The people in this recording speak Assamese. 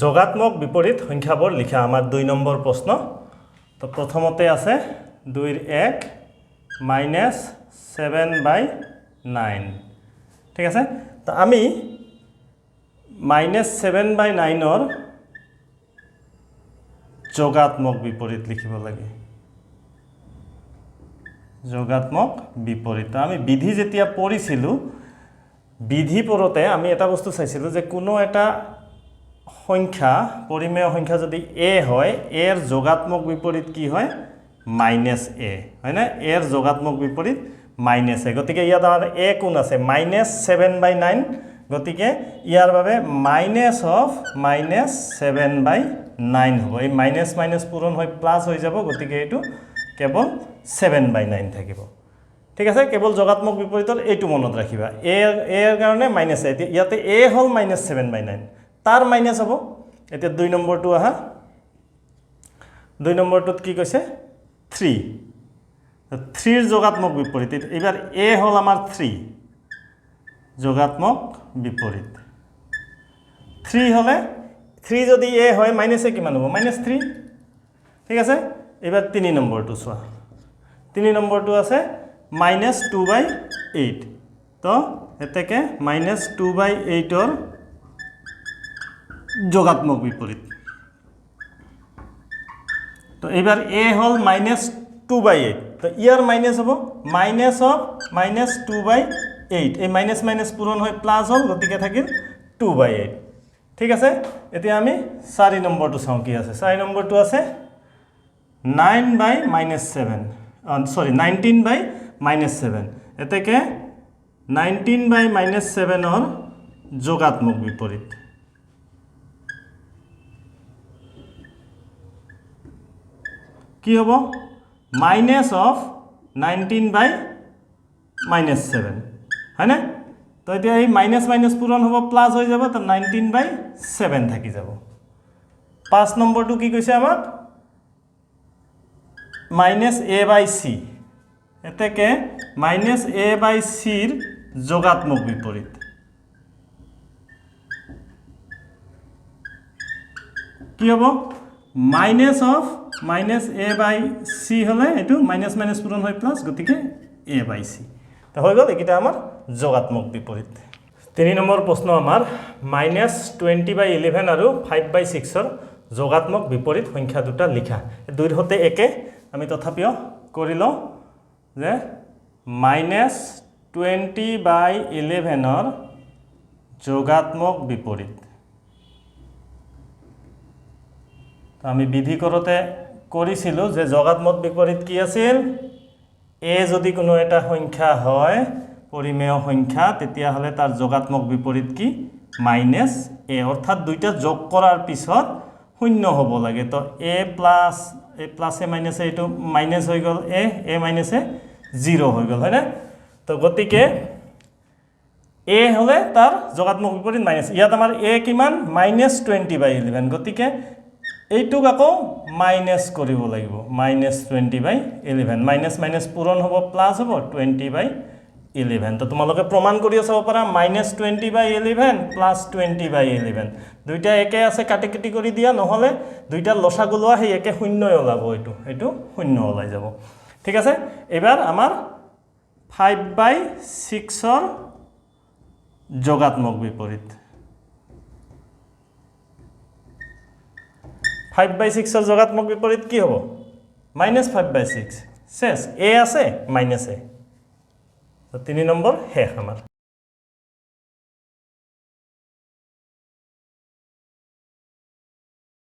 যোগাত্মক বিপৰীত সংখ্যাবোৰ লিখা আমাৰ 2 নম্বৰ প্ৰশ্ন। তো প্ৰথমতে আছে 2 ৰ 1 -7/9 ঠিক আছে। তো আমি -7/9 ৰ যোগাত্মক বিপরীত লিখিব লাগে। যোগাত্মক বিপরীত আমি বিধি যেতিয়া পড়িছিলো বিধি পড়তে আমি এটা বস্তু চাইছিলো যে কোনো এটা সংখ্যা পরিমেয় সংখ্যা যদি a হয় এর যোগাত্মক বিপরীত কি হয় -a হয় না এর যোগাত্মক বিপরীত -a গতিকে ইয়াত আমাৰ a কোন আছে -7/9 গতিকে ইয়াৰ বাবে -7/9 হ'ব এই মাইনাস মাইনাস পূরণ হৈ প্লাস হৈ যাব গতিকে এটো কেবল 7/9 থাকিব ঠিক আছে। কেবল যোগাত্মক বিপৰীতৰ এইটো মনত ৰাখিবা a এর কারণে -a ইয়াতে a হল -7/9 তার মাইনাস হবো এটা 2 নম্বরটো আহা 2 নম্বরটোত কি কৈছে 3 3 ৰ যোগাত্মক বিপরীত এবার a হল আমার 3 যোগাত্মক বিপরীত 3 হলে 3 যদি a হয় মাইনাসে কিমান হ'ব -3 ঠিক আছে। এবার 3 নম্বরটো চোৱা 3 নম্বৰটো আছে -2/8 তো এতেকে -2/8 ৰ যোগাত্মক বিপরীত তো এবার a হল -2/8 তো ইয়ার মাইনাস হবো -2/8 এই মাইনাস মাইনাস পূরণ হয় প্লাস হল গতিকে থাকিল 2/8 ঠিক আছে। এতিয়া আমি 4 নম্বরটো চাও কি আছে 4 নম্বরটো আছে 9/-7 সরি 19/-7 এতেকে 19/-7 ৰ যোগাত্মক বিপরীত কি হবো -19/-7 হয় না তো এতিয়া এই মাইনাস মাইনাস পূরণ হবো প্লাস হৈ যাব তো 19/7 থাকি যাব। 5 নম্বরটো কি কৈছে আমাক -a/c এতেকে -a/c ৰ যোগাত্মক বিপরীত কি হবো -a/c হলে এটো মাইনাস মাইনাস পূরণ হয় প্লাস গতিকে a/c তো হৈ গল এটা আমার যোগাত্মক বিপরীত। 3 নম্বৰ প্ৰশ্ন আমাৰ -20/11 আৰু 5/6 ৰ যোগাত্মক বিপৰীত সংখ্যা দুটা লিখা দুইৰ হতে একে আমি তথাপিও কৰি লও যে -20/11 ৰ যোগাত্মক বিপরীত আমি বিধি করতে করেছিলো যে যোগাত্মক বিপরীত কি আছিল a যদি কোনো এটা সংখ্যা হয় পরিমেয় সংখ্যা তেতিয়া হলে তার যোগাত্মক বিপরীত কি -a অর্থাৎ দুইটা যোগ করার পিছত শূন্য হব লাগে তো a plus a minus a এটো মাইনাস হৈ গল a মাইনাস a 0 হৈ গল হয় না তো গতিকে a হলে তার যোগাত্মক বিপরীত মাইনাস ইয়াত আমার a কিমান -20/11 গতিকে এইটুক আকৌ মাইনাস কৰিব লাগিব -20/11 মাইনাস মাইনাস পূৰণ হব প্লাস হব 20/11 তো তোমালোকে প্ৰমাণ কৰি চাব পাৰা -20/11 +20/11 দুইটা একে আছে কাটি কাটি কৰি দিয়া নহলে দুইটা লসাগু লোৱা সেই একে শূন্যই ওলাব এটো শূন্য ওলাই যাব ঠিক আছে। এবার আমার 5/6 ৰ যোগাত্মক বিপৰীত 5/6 ৰ যোগাত্মক বিপরীত কি হবো -5/6 শেষ a আছে -a তো 3 নম্বৰ শেষ আমাৰ।